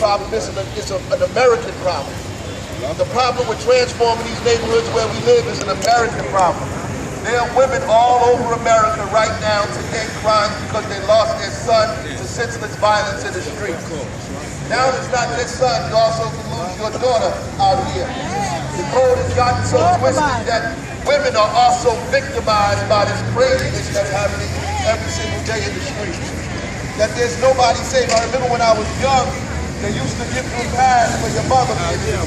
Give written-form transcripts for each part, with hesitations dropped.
problem. It's an American problem. The problem with transforming these neighborhoods where we live is an American problem. There are women all over America right now today crying because they lost their son to senseless violence in the streets. Now it's not just son, you also can lose your daughter out here. The code has gotten so twisted that women are also victimized by this craziness that's happening every single day in the streets. That there's nobody safe. I remember when I was young, they used to give you a pass for your mother to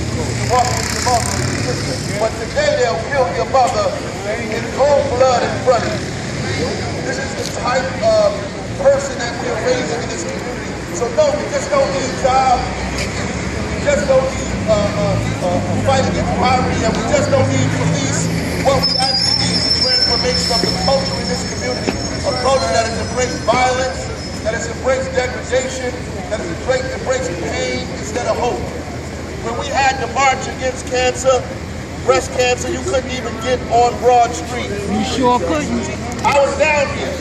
walk with your mother and your sister. But today they'll kill your mother in cold blood in front of you. This is the type of person that we're raising in this community. So no, we just don't need jobs. We just don't need fight against poverty, and we just don't need police. What we actually need is a transformation of the culture in this community. A culture that has embraced violence, that has embraced degradation, that has embraced pain instead of hope. When we had the march against cancer, breast cancer, you couldn't even get on Broad Street. You sure couldn't. I was down here.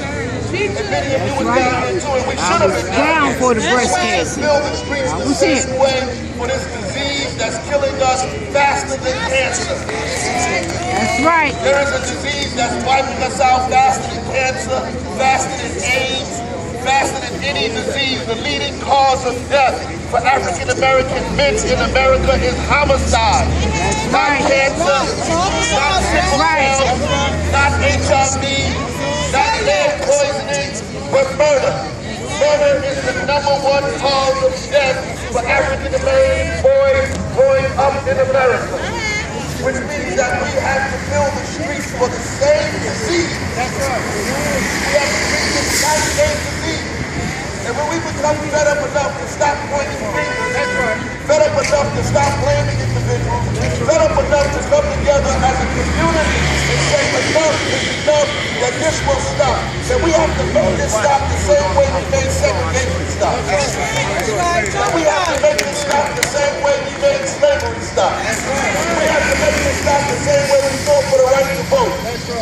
And many of you were down here too, and we should have been down for the breast cancer. Fill the streets the same way for this disease that's killing us faster than cancer. That's right. There is a disease that's wiping us out faster than cancer, faster than AIDS, faster than any disease. The leading cause of death for African American men in America is homicide. Not cancer, not sickle cell, not HIV, not lead poisoning, but murder. Murder is the #1 cause of death for African American boys growing up in America. Which means that we have to fill the streets for the same disease. That's right. We have to treat the exact same disease. And when we become fed up enough to stop pointing fingers, that's right. Fed up enough to stop blaming individuals, fed up enough to come together as a community and say enough is enough, that this will stop. That we have to make this stop the same way we made segregation stop. That we have to make this stop the same way we made slavery stop. We have to make this stop the same way we fought for the right to vote.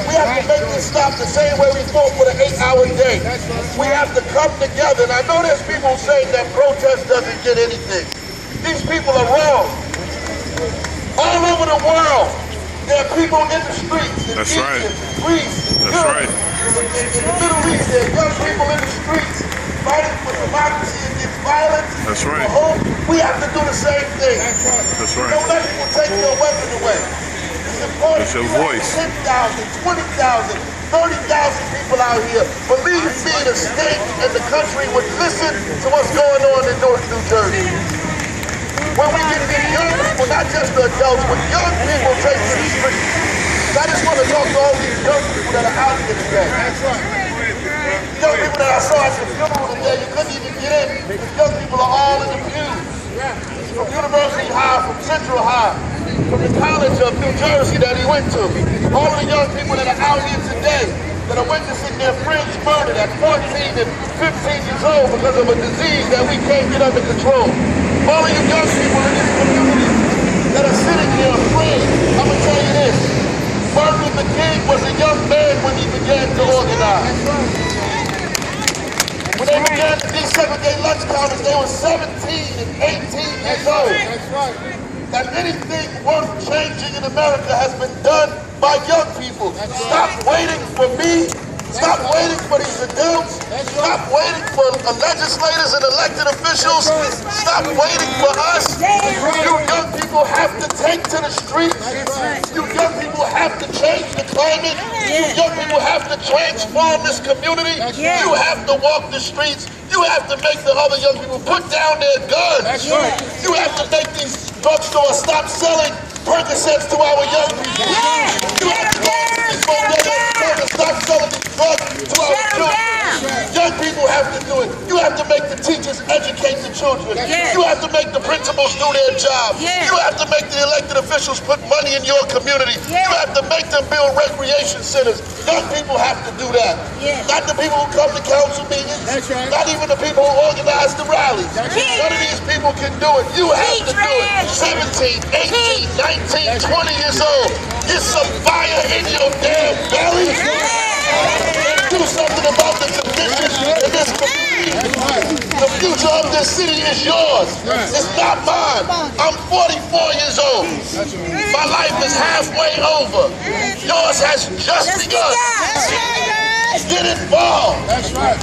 We have to make this stop the same way we fought for the 8-hour day. We have to come together. And I know there's people saying that protest doesn't get anything. These people are wrong. All over the world, there are people in the streets. In That's Egypt, right. in Greece, in That's Europe, right. in the Middle East, there are young people in the streets fighting for democracy against violence. That's right. For hope. We have to do the same thing. That's right. Don't let people take your weapon away. It's important. It's your voice. 10,000, 20,000, 30,000 people out here. Believe me, the state and the country would listen to what's going on in Newark, New Jersey. When we get these young people, not just the adults, but young people take to the streets. I just want to talk to all these young people that are out here today. That's right. Young people that I saw at the funeral today, you couldn't even get in. The young people are all in the pews. From University High, from Central High, from the College of New Jersey that he went to. All of the young people that are out here today that are witnessing their friends murdered at 14 and 15 years old because of a disease that we can't get under control. All of you young people in this community that are sitting here afraid, I'm going to tell you this. Martin Luther King was a young man when he began to organize. When they began to desegregate lunch counters, they were 17 and 18 years old. That anything worth changing in America has been done by young people. Stop waiting for me. Stop waiting for these adults. Stop waiting for legislators and elected officials. Stop waiting for us. You young people have to take to the streets. You young people have to change the climate. You young people have to transform this community. You have to walk the streets. You have to make the other young people put down their guns. You have to make these drugstores stop selling Percocets to our young people. You have to make these stores stop selling these drugs to our children. Young people have to do it. You have to make the teachers educate the children. You have to make the principals do their job. You have to make the elected officials put money in your community. You have to make them build recreation centers. Young people have to do that. Not the people who come to council meetings. Not even the people who organize the rallies. None of these people can do it. You have to do it. 17, 18, 19, 20 years old. Get some fire in your damn belly. Do something about the conditions in this community. The future of this city is yours. It's not mine. I'm 44 years old. My life is halfway over. Yours has just begun. Get involved.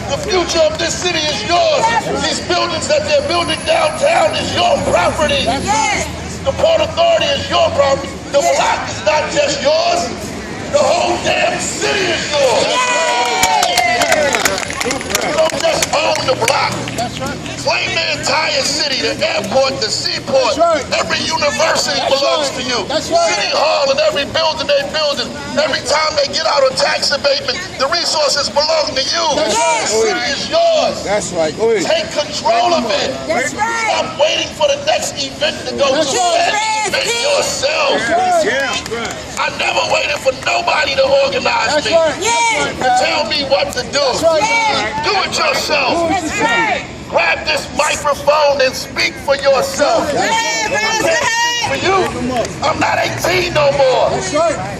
The future of this city is yours. These buildings that they're building downtown is your property. The Port Authority is your property. The block is not just yours. The whole damn city is yours. You don't just own the block. Claim the entire city, the airport, the seaport. Every university belongs to you. City Hall and every building they build. Every time they get out of tax abatement, the resources belong to you. The city is yours. That's right. Go ahead. Take control of it. Stop waiting for the next event to go to that event yourself. I never waited for nobody to organize me. To tell me what to do. Do it yourself. Grab this microphone and speak for yourself. For you, I'm not 18 no more.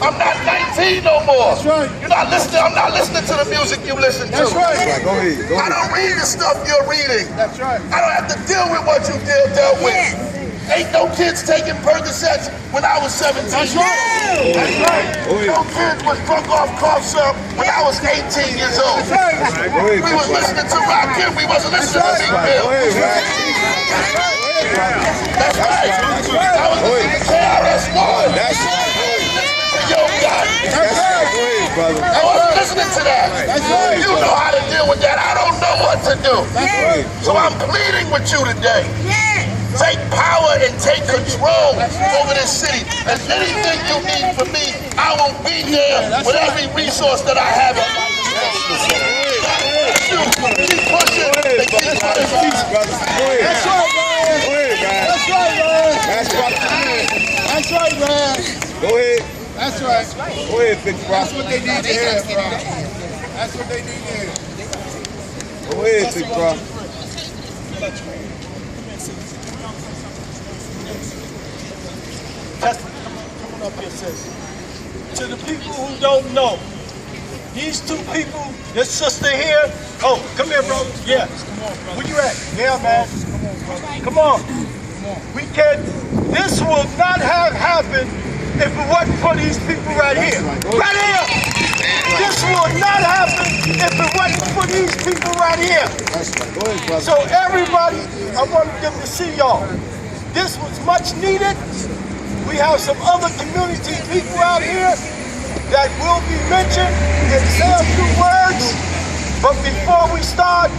I'm not 19 no more. You're not listening. I'm not listening to the music you listen to. Go ahead. I don't read the stuff you're reading. I don't have to deal with what you dealt with. Ain't no kids taking Percocets when I was 17. No kids was drunk off cough syrup when I was 18 years old. We was listening to Rakim. We wasn't listening to Big Bill. That's right. I was listening to KRS-One. That's right. Yo, God. That's right. Go ahead, brother. I wasn't listening to that. You know how to deal with that. I don't know what to do. So I'm pleading with you today. Take power and take control over this city. And anything you need from me, I will be there with every resource that I have at my disposal. Keep pushing and keep pushing. That's right, man. Go ahead, man. That's right, man. That's right, man. Go ahead. That's right. Go ahead, Big Bro. That's what they need to hear, bro. That's what they need to hear. Go ahead, Big Bro. Coming up here, sis. To the people who don't know, these two people, this sister here. Oh, come here, bro. Yeah. Where you at? Yeah, man. Come on. We can. This would not have happened if it wasn't for these people right here. Right here. This would not happen if it wasn't for these people right here. So everybody, I want them to see y'all. This was much needed. We have some other community people out here that will be mentioned and say a few words. But before we start,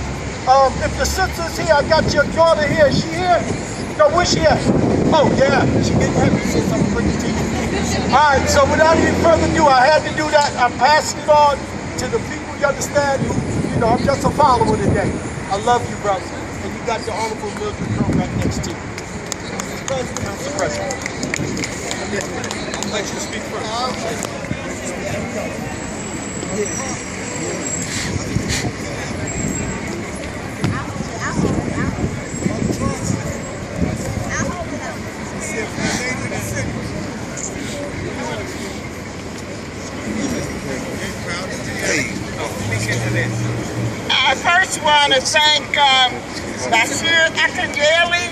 if the sister's here, I got your daughter here. Is she here? No, where's she at? Oh, yeah. She getting happy. She says, I'm bringing to you. All right, so without any further ado, I had to do that. I'm passing it on to the people, you understand, who, you know, I'm just a follower today. I love you, brother. And you got the Honorable Mildred Crow right next to you. Council President. I'll let you speak first. I first want to thank Bashir Akanyeli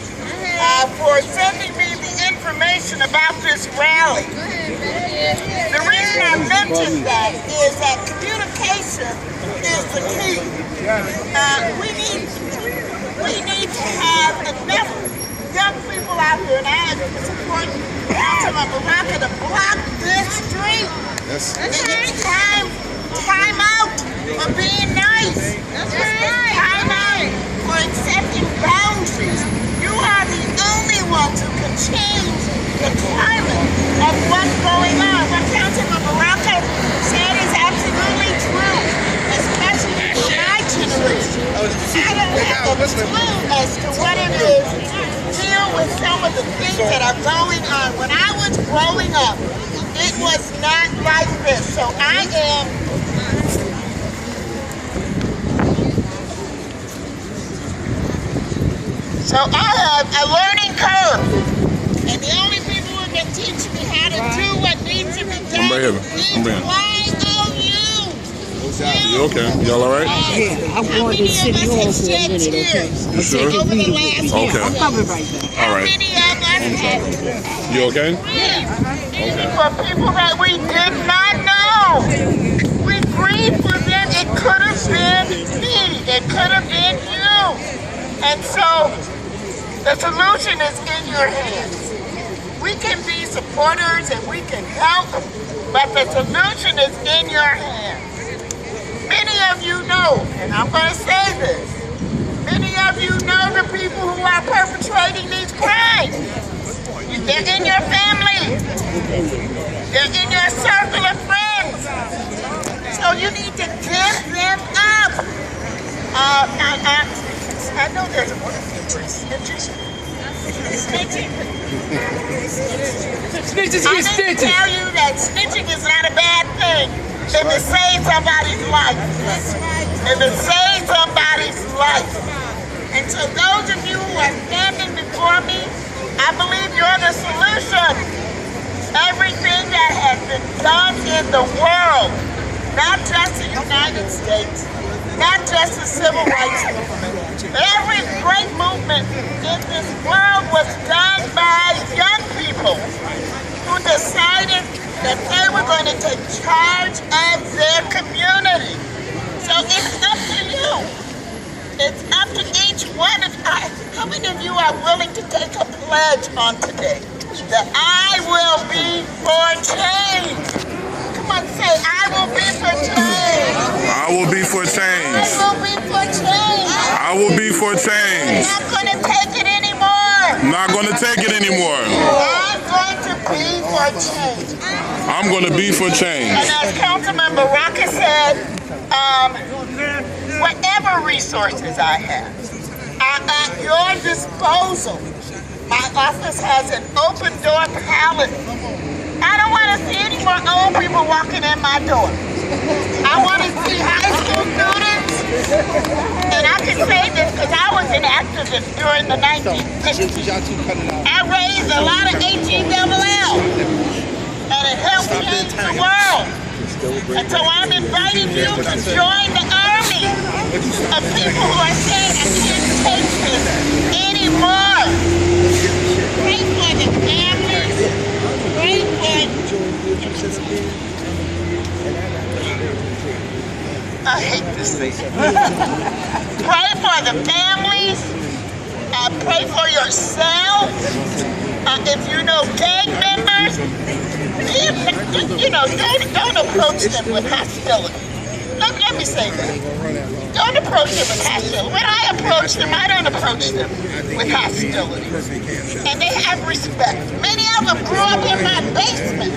for sending me the information about this rally. The reason I mentioned that is that communication is the key. We need to have enough young people out here, and I support Councilman Baraka to block this street. It's time out for being nice. Time out for accepting boundaries. You are the only ones who can change the climate of what's going on. What Councilman Baraka said is absolutely true, especially for my generation. I don't have a clue as to what it is to deal with some of the things that are going on. When I was growing up, it was not like this. So I am have a learning curve. And the only people who can teach me how to do what needs to be done is YOU. You okay? Y'all all right? Yeah, I'm going to City Hall for a minute, okay? You sure? Over the last Yeah, Okay. I'm coming right back. All right. many of us have You okay? for people that we did not know. We grieve for them. It could have been me. It could have been you. And so the solution is in your hands. We can be supporters and we can help, but the solution is in your hands. Many of you know, and I'm going to say this, many of you know the people who are perpetrating these crimes. They're in your family. They're in your circle of friends. So you need to give them up. I know there's a word for snitching. Snitching. Snitches I get need to stitches. tell you that snitching is not a bad thing if it saves somebody's life. If it saves somebody's life. And so those of you who are standing before me, I believe you're the solution. Everything that has been done in the world, not just the United States, not just the civil rights movement, every great movement in this world was done by young people who decided that they were going to take charge of their community. So it's up to you. It's up to each one of us. How many of you are willing to take a pledge on today that I will be for change? Come on, say, I will be for change. I will be for change. I will be for change. I will be for change. I'm not going to take it anymore. Not going to take it anymore. I'm going to be for change. I'm going to be for change. And as Councilman Baraka said, whatever resources I have are at your disposal. My office has an open door policy. I don't want to see any more old people walking in my door. I want to see high school students. And I can say this because I was an activist during the 1960s. I raised a lot of HELL. And it helped change the world. And so I'm inviting you to join the army of people who are saying, I can't take this anymore. Pray for the families. Pray for... I hate this thing. Pray for the families. Pray for yourself. If you know gang members, don't approach them with hostility. Let me say that. Don't approach them with hostility. When I approach them, I don't approach them with hostility. And they have respect. Many of them grew up in my basement.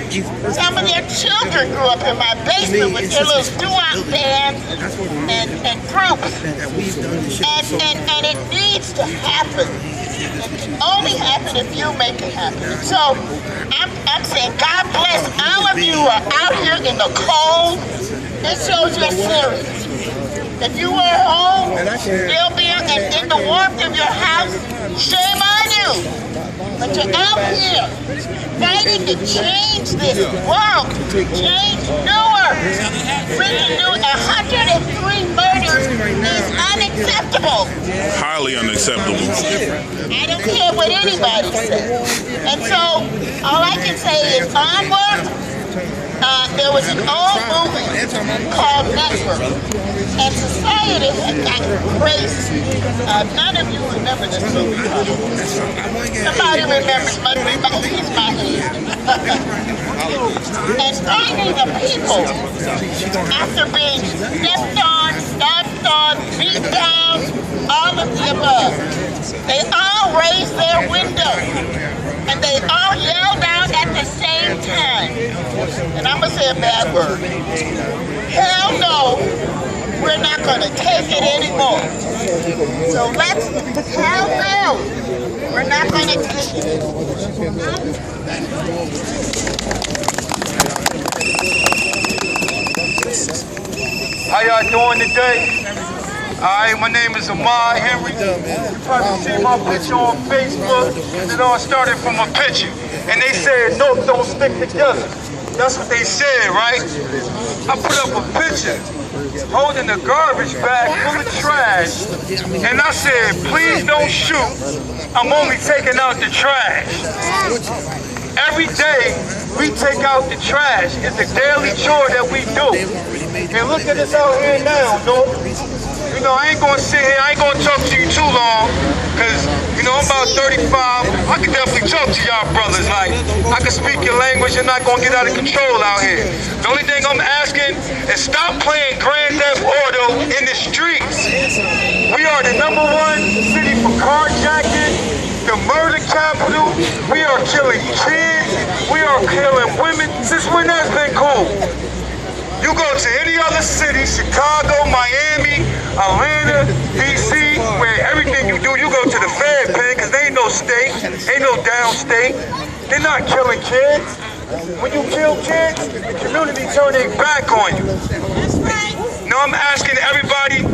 Some of their children grew up in my basement with their little doo-wop bands and groups. And it needs to happen. It can only happen if you make it happen. So I'm saying God bless all of you who are out here in the cold. It shows you're serious. If you were home, still being in the warmth of your house, shame on you. But you're out here fighting to change this world, to change Newark. We can do 103 murders is unacceptable. Highly unacceptable. I don't care what anybody says. And so all I can say is onward. There was an old movie called Network, and society had gotten crazy. None of you remember this movie. Somebody remembers he's my age. And finally the people, after being stepped on, stomped on, beat down, all of the above, they all raised their window. And they all yelled out at the same time. And I'm going to say a bad word. Hell no, we're not going to take it anymore. So let's, hell no, we're not going to take it anymore. How y'all doing today? Alright, my name is Ahmad Henry. You probably see my picture on Facebook. It all started from a picture. And they said, no, don't stick together. That's what they said, right? I put up a picture holding a garbage bag full of trash, and I said, please don't shoot. I'm only taking out the trash. Every day we take out the trash. It's a daily chore that we do. And look at us out here now, North. You know, I ain't gonna sit here, I ain't gonna talk to you too long, because, you know, I'm about 35. I can definitely talk to y'all brothers. Like, I can speak your language and not gonna get out of control out here. The only thing I'm asking is stop playing Grand Theft Auto in the streets. We are the #1 city for carjacking, the murder capital. We are killing kids. We are killing women. Since when that's been cool? You go to any other city, Chicago, Miami, Atlanta, DC, where everything you do, you go to the Fed pen, because they ain't no state, ain't no downstate. They're not killing kids. When you kill kids, the community turn their back on you. Now I'm asking everybody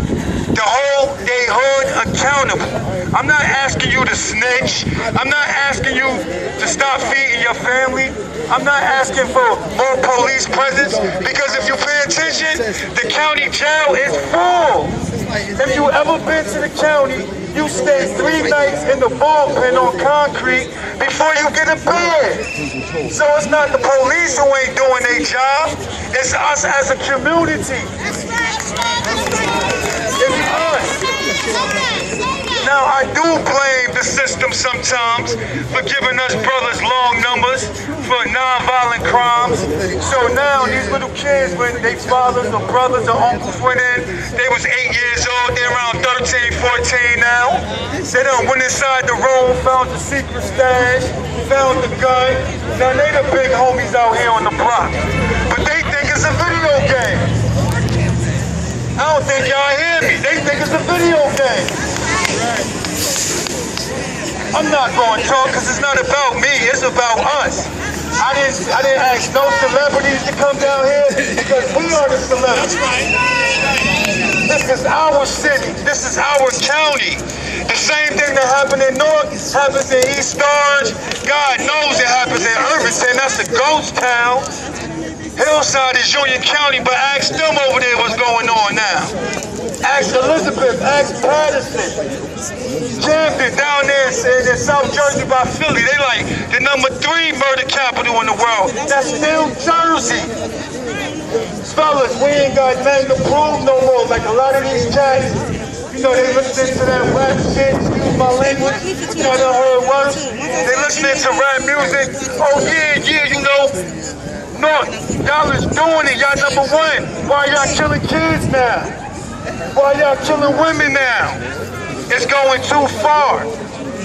to hold their hood accountable. I'm not asking you to snitch. I'm not asking you to stop feeding your family. I'm not asking for more police presence, because if you pay attention, the county jail is full. If you ever been to the county, you stay 3 nights in the bullpen on concrete before you get a bed. So it's not the police who ain't doing their job. It's us as a community. It's us. Now, I do blame the system sometimes for giving us brothers long numbers for non-violent crimes. So now these little kids, when their fathers or brothers or uncles went in, they was 8 years old, they're around 13, 14 now. They done went inside the room, found the secret stash, found the gun. Now they the big homies out here on the block. But they think it's a video game. I don't think y'all hear me. They think it's a video game. I'm not going to talk because it's not about me, it's about us. I didn't ask no celebrities to come down here because we are the celebrities. This is our city, this is our county. The same thing that happened in Newark happens in East Orange. God knows it happens in Irvington, that's a ghost town. Hillside is Union County, but ask them over there what's going on now. Ask Elizabeth, ask Patterson. Camden down there in South Jersey by Philly, they like the #3 murder capital in the world. That's still Jersey. Fellas, we ain't got nothing to prove no more. Like a lot of these cats, you know, they listening to that rap shit, excuse my language, you know, they heard words. They listening to rap music. Oh yeah, you know. No, y'all is doing it, y'all #1. Why y'all killing kids now? Why y'all killing women now? It's going too far.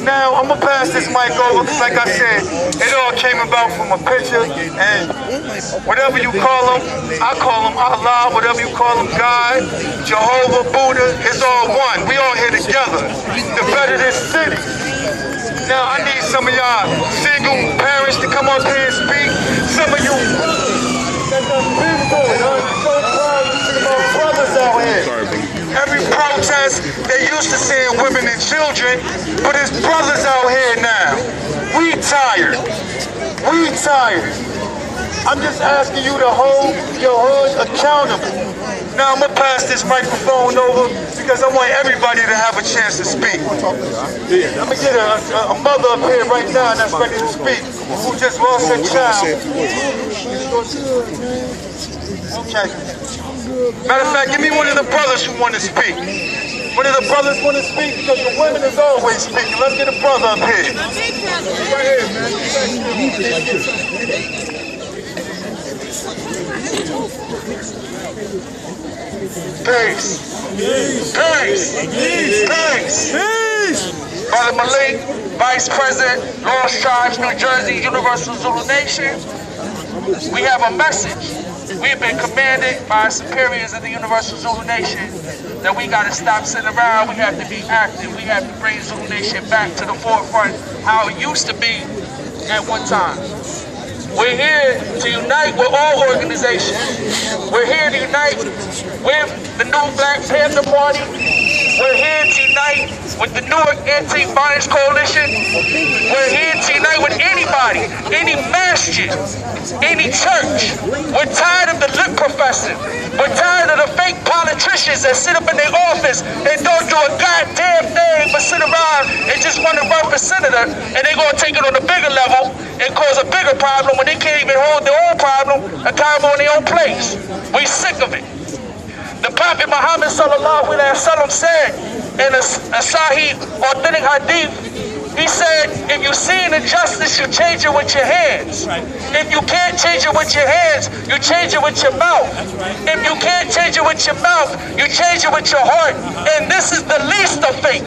Now, I'm gonna pass this mic over, because like I said, it all came about from a picture, and whatever you call them, I call them Allah, whatever you call them, God, Jehovah, Buddha, it's all one. We all here together to better this city. Now, I need some of y'all single parents to come up here and speak. Some of you that done been through it, I'm so proud to see my brothers out here. Every protest, they used to seeing women and children, but it's brothers out here now. We tired. We tired. I'm just asking you to hold your hood accountable. Now I'm gonna pass this microphone over because I want everybody to have a chance to speak. I'm gonna get a mother up here right now that's ready to speak, who just lost her child. Okay. Matter of fact, give me one of the brothers who want to speak. One of the brothers want to speak because the women is always speaking. Let's get a brother up here. Right here, man. Peace. Peace. Peace. Peace. Brother Malik, Vice President, Lost Tribes, New Jersey, Universal Zulu Nation. We have a message. We have been commanded by superiors of the Universal Zulu Nation that we got to stop sitting around. We have to be active. We have to bring Zulu Nation back to the forefront, how it used to be at one time. We're here to unite with all organizations. We're here to unite with the New Black Panther Party. We're here to unite with the Newark Anti-Violence Coalition. We're here to unite with anybody anybody, any masjid, any church. We're tired of the lip professing. We're tired of the fake politicians that sit up in their office and don't do a goddamn thing but sit around and just want to run for senator, and they're going to take it on a bigger level and cause a bigger problem when they can't even hold their own problem accountable in their own place. We sick of it. The Prophet Muhammad sallallahu alaihi wasallam said in a Sahih authentic hadith, he said, if you see an injustice, you change it with your hands. If you can't change it with your hands, you change it with your mouth. If you can't change it with your mouth, you change it with your heart. And this is the least of faith.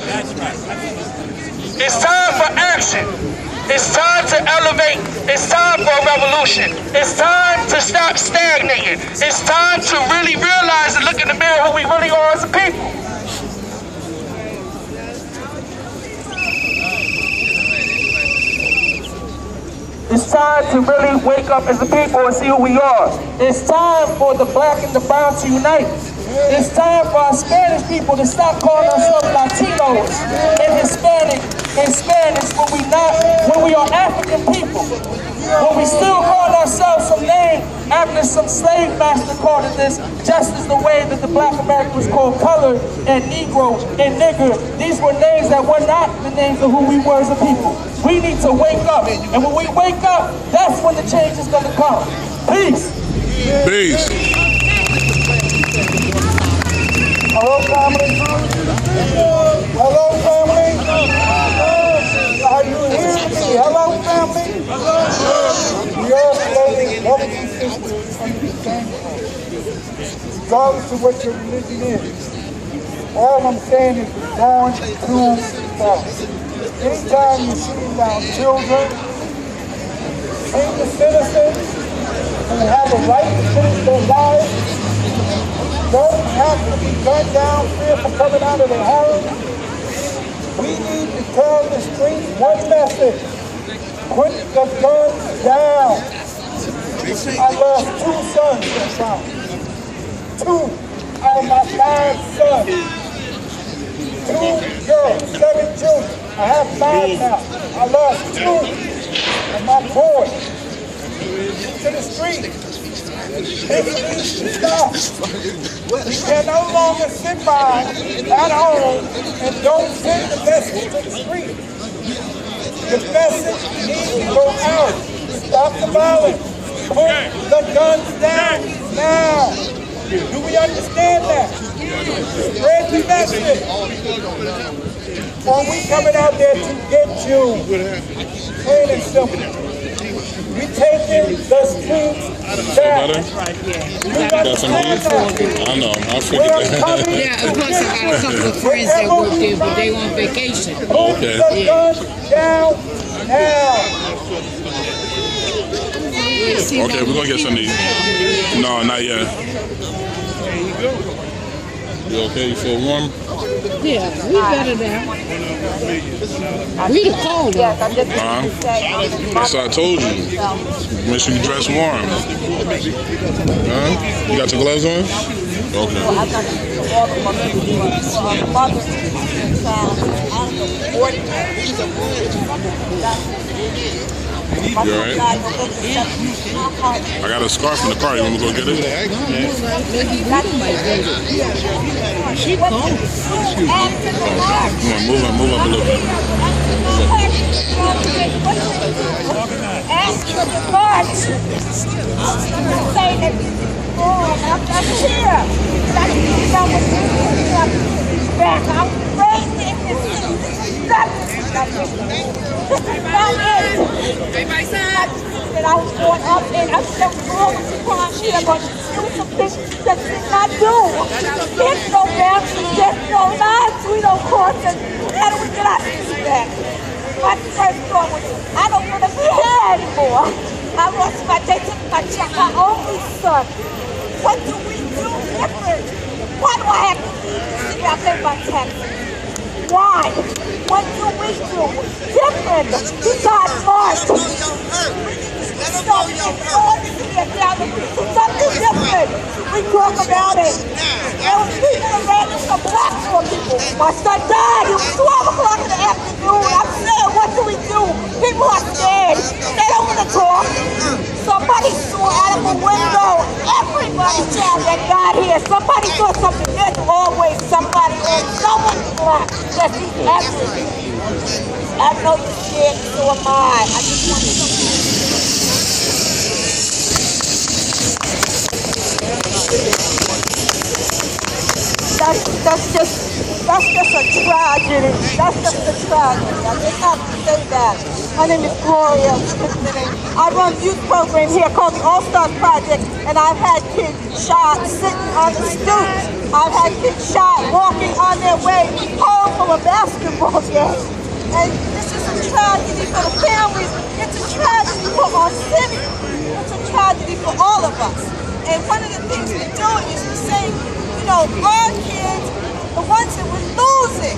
It's time for action. It's time to elevate. It's time for a revolution. It's time to stop stagnating. It's time to really realize and look in the mirror who we really are as a people. It's time to really wake up as a people and see who we are. It's time for the black and the brown to unite. It's time for our Spanish people to stop calling ourselves Latinos and Hispanic and Spanish when we are African people. When we still call ourselves some name after some slave master called it this, just as the way that the black Americans called color and Negro and nigger. These were names that were not the names of who we were as a people. We need to wake up, and when we wake up, that's when the change is going to come. Peace. Peace. Hello, family. Hello, family. Are you hearing me? Hello, family. We all floating, brothers and sisters, under the same flag. Regardless of what your religion is, all I'm saying is we're going too fast. Anytime you see around children, senior citizens who have a right to finish their lives, don't have to be gunned down, fearful coming out of their homes. We need to tell the streets one message: put the guns down. I lost 2 sons that time. 2 out of my 5 sons. 2 girls, 7 children. I have 5 now. I lost 2 of my boys to the street. This needs to stop. We can no longer sit by at home and don't send the message to the street. The message needs to go out. Stop the violence. Put the guns down now. Do we understand that? Spread the message. Or we coming out there to get you. Plain and simple. We taking the streets back. Got some beef? I know. I figured that. Yeah, of course I got a couple of friends that work there, but they on vacation. Okay. The guns down now. Okay, we're gonna get some of these. No, not yet. You okay? You feel warm? Yeah, we better now. We the cold one. That's what I told you. Make sure you dress warm. You got your gloves on? Okay. You alright? I got a scarf in the car. You want me to go get it? She cold. Come on, move up a little bit. Ask the Lord. Say that, I'm not here. That's back. I'm raised in this. Hey, my son. That I was born up in. I'm still growing upon here, but do some things that did not do. There's no boundaries, there's no lives, we don't cross it. How do we get out of that? My first thought was, I don't want to be here anymore. I lost they took my only son. What do we do different? Why do I have to see I pay my taxes? Why? What do we do different besides March? Something different. We talk about it. There was people around us, some black people. My son died. It was 12 o'clock in the afternoon. I'm saying, what do we do? People are scared. They don't just be accurate. I know you're scared, so am I. I just want That's just a tragedy. That's just a tragedy. I just have to say that. My name is Gloria. I run a youth program here called the All-Star Project, and I've had kids shot sitting on the stoop. I've had kids shot walking on their way home from a basketball game. And this is a tragedy for the families. It's a tragedy for our city. It's a tragedy for all of us. And one of the things we're doing is we're saying, you know, our kids, the ones that we're losing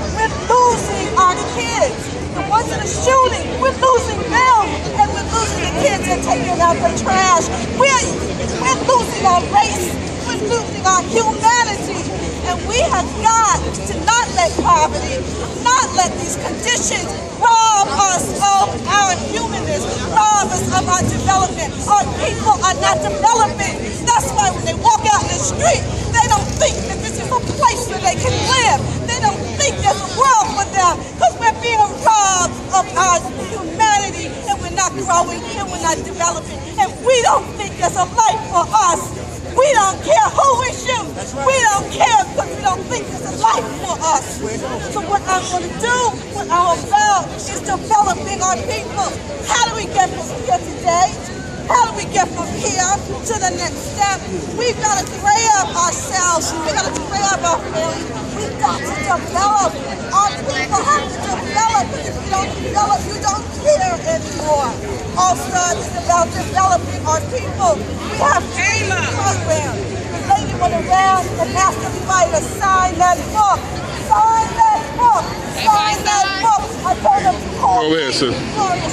our kids. The ones that are shooting, we're losing them. And we're losing the kids that are taking out the trash. We're losing our race. We're losing our humanity. And we have got to not let poverty, not let these conditions rob us of our humanness, rob us of our development. Our people are not developing. That's why when they walk out in the street, they don't think that this is a place where they can live. They don't think there's a world for them because we're being robbed of our humanity and we're not growing and we're not developing. And we don't think there's a life for us. We don't care who we shoot. We don't care because we don't think there's a life for us. So what I'm going to do, what I'm about, is developing our people. How do we get from here today? How do we get from here to the next step? We've got to grab ourselves. We've got to grab our families. We've got to develop. Our people have to develop. If you don't develop, you don't care anymore. Also, it's about developing our people. We have to do a program. The lady went around and asked everybody to sign that book. Sign that book. Sign that book. I told them to call Go ahead, sir. Gloria.